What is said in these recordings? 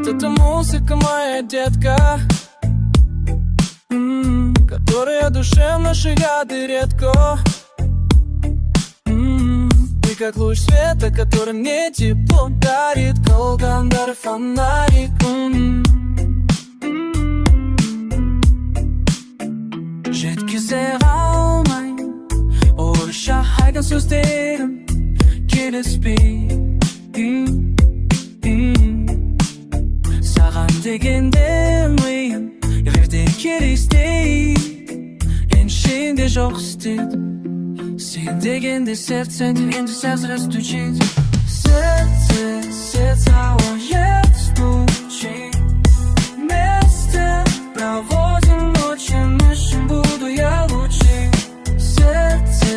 Это музыка, моя детка, которая душевно шагает и редко. Ты как луч света, который мне тепло дарит, колгандар фонарик. Жеткізе алмайм орысша айтқан сөздерім келіспей. Саған дегенде миым эфирде келестей, еншінде жоқ істейді. Сен дегенде сердце дегенде сердце стучит. Сердце твое стучит. Вместе проводим ночи, между буду я лучше. Сердце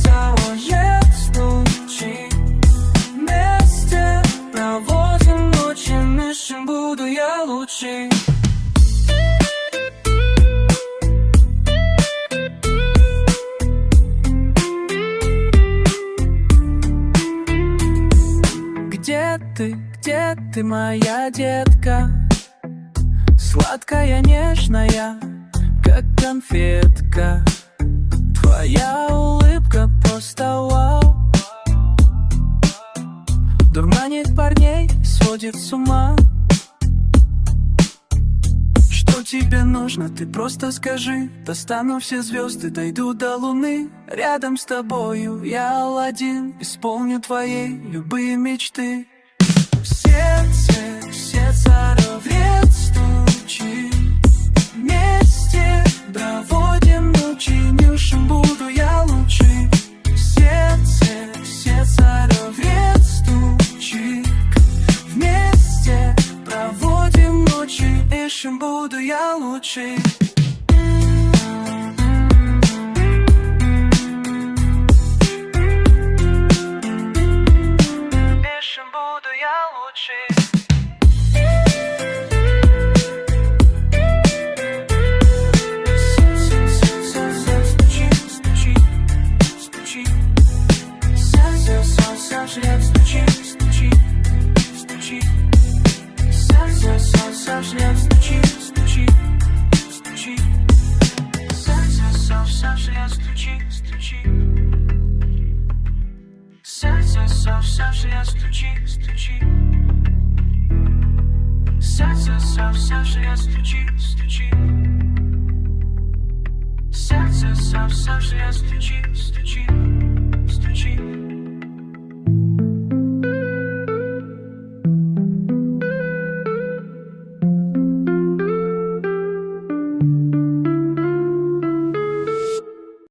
твое стучит. Вместе проводим ночи, между буду я лучше. Где ты, моя детка? Сладкая, нежная, как конфетка. Твоя улыбка просто вау. Дурманит парней, сводит с ума. Что тебе нужно, ты просто скажи. Достану все звезды, дойду до луны. Рядом с тобою я Аладдин, исполню твои любые мечты. Сердце ровет стучит. Вместе проводим ночи, нюшем буду я лучше. Сердце ровет стучит. Вместе проводим ночи, нюшем буду я лучше. Буду я лучше. Стучи, стучи, стучи. Сердце стучи, стучи, стучи. Сердце стучи, стучи, стучи. Сердце стучи, стучи. Сердце стучи, стучи. Сердце стучи, стучи. Сердце стучи, стучи.